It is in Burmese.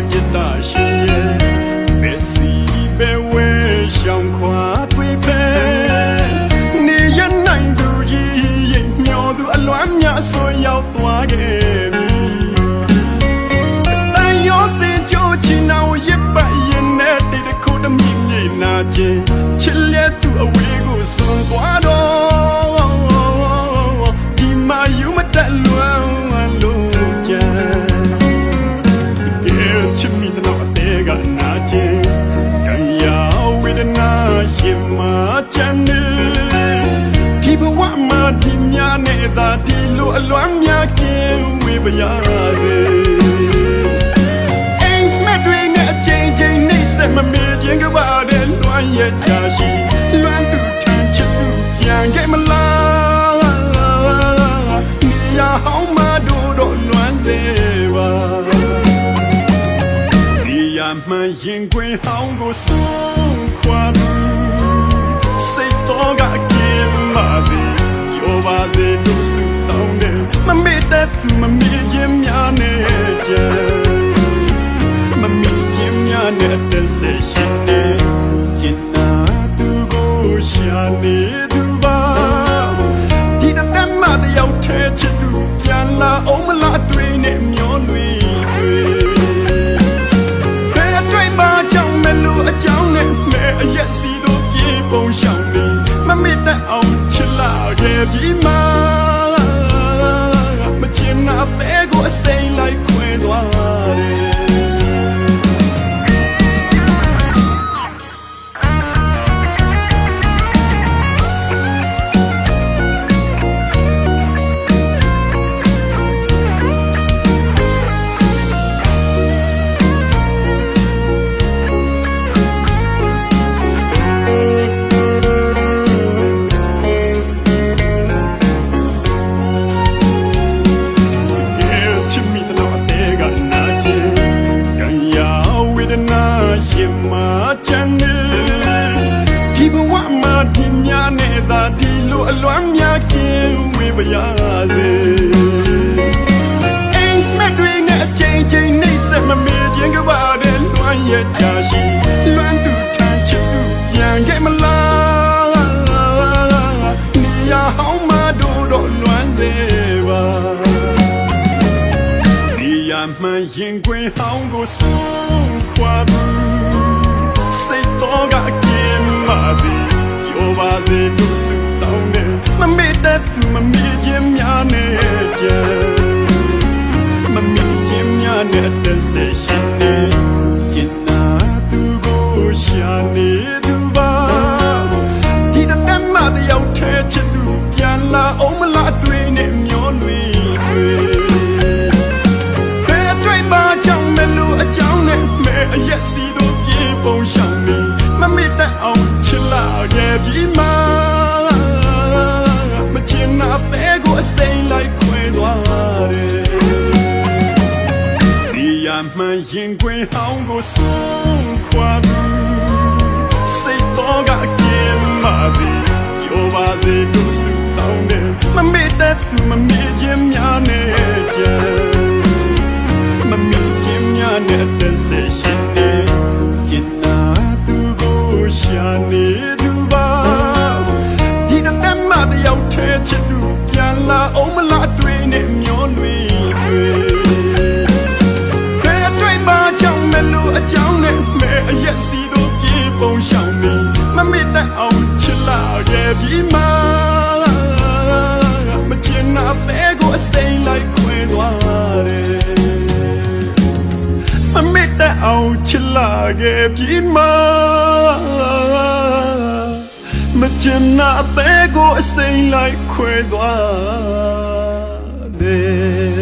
မြတ်တာရှင်ရဲ့ဘယ်စီဘယ်ဝဲရှောင်ခွာတွေ့ပဲနေရနိုင်သူကြီးရဲ့မျောသူအလွမ်းများဆိုရောက်သွားခဲ့ပြီအယောစင်ကြိုချင်အောင်ရပါရင်နဲ့တည်းခုတမင်းမြေနာချင်းချစ်လက်သူအဝေးကိုစွန်သွားတော့ဒီမှာယူမတက်လွမ်းလို့ကြံကဲချစ်မိတော့တဲ့ကနာချင်းရန်ရဝေဒနာရင်မှာချမ်းနေဒီဘဝမှာဒီများနဲ့သာဒီလိုအလွမ်းများကင်းဝေးပါရစေမမေ့ခြင်းကပါတဲ့လွမ်းရဲ့ချာရှိလွမ်းသူထမ်းချစ်သူပြန်ခဲ့မလားနေရဟောင်းမတို့တော့လွမ်းစေပါနေရမှန်ရင်ခွင်ဟောင်းကိုဆုံးခွာသူစိတ်တော်ကကင်းပါစေရောပါစေတို့စုတောင်းတယ်မမေ့တတ်သူမမေ့ခြင်းများနဲ့ကြံမမေ့ခြင်းများနဲ့တဲ့စိတ်ရှိနေကျင်နာသူကိုရှာနေသူပါဒီတမ်းမတယောက်ထဲချစ်သူပြန်လာအောင်မလားတွေ့နေမျောလွေတွေဘယ်အတွေ့ပါကြောင့်မလို့အကြောင်းနဲ့မဲအရက်စီတို့ပြေပုံရှောင်နေမမေ့တတ်အောင်ချစ်လာခဲ့ပြီမှာမချင်နာတဲ့ကိုအစိမ်းလိုက်ခွဲသွားတယ်ဒီလိုအလွမ်းများကင်းဝေးပါရစေအိမ်မက်တွေနဲ့အချိန်ချင်းနှိမ့်ဆက်မမေ့ခြင်းကပါတဲ့လွမ်းရဲ့ချာရှိလွမ်းသူထမ်းချစ်သူပြန်ခဲ့မလားနေရဟောင်းမတို့တော့လွမ်းစေပါနေရမှန်ရင်ခွင်ဟောင်းကိုဆုံးခွာသူစိတ်တော်ကကင်းပါစေရောပါစေတို့စုတောင်းတယ်မမေ့တတ်သူမမေ့ခြင်းများနဲ့ကြံမမေ့ခြင်းများနဲ့တဲ့စိတ်ရှိနေကျင်နာသူကိုရှာနေသူပါဒီတမ်းမတယောက်ထဲချစ်သူပြန်လာအောင်မလားတွေ့နေမျောလွေတွေဘယ်အတွေ့ပါကြောင့်မလို့အကြောင်းနဲ့မဲအရက်စီတို့ပြေပုံရှောင်နေမမေ့တတ်အောင်ချစ်လာခဲ့ပြီမှာမချင်နာတဲ့ကိုအစိမ်းလိုက်ခွဲသွားတယ်ဒီရမှန်ရင်ခွင်ဟောင်းကိုဆုံးခွာသူစိတ်တော်ကကင်းပါစေရောပါစေတို့စုတောင်းတယ်မမေ့တတ်သူမမေ့ခြင်းများနဲ့ကြံမမေ့ခြင်းများနဲ့တဲ့စိတ်ရှိနေကျင်နာသူကိုရှာနေသူပါဒီတမ်းမတယောက်ထဲချစ်သူပြန်လာအောင်မလားတွေ့နေမျောလွေတွေဘယ်အတွေ့ပါကြောင့်မလို့အကြောင်းနဲ့မဲအရက်စီတို့ပြေပုံရှောင်နေမမေ့တတ်အောင်ချစ်လာခဲ့ပြီမှာမချင်နာတဲ့ကိုအစိမ်းလိုက်ခွဲသွားတယ်မမေ့တတ်အောင်ချစ်လာခဲ့ပြီမှာမချင်နာတဲ့ကိုအစိမ်းလိုက်ခွဲသွားတယ်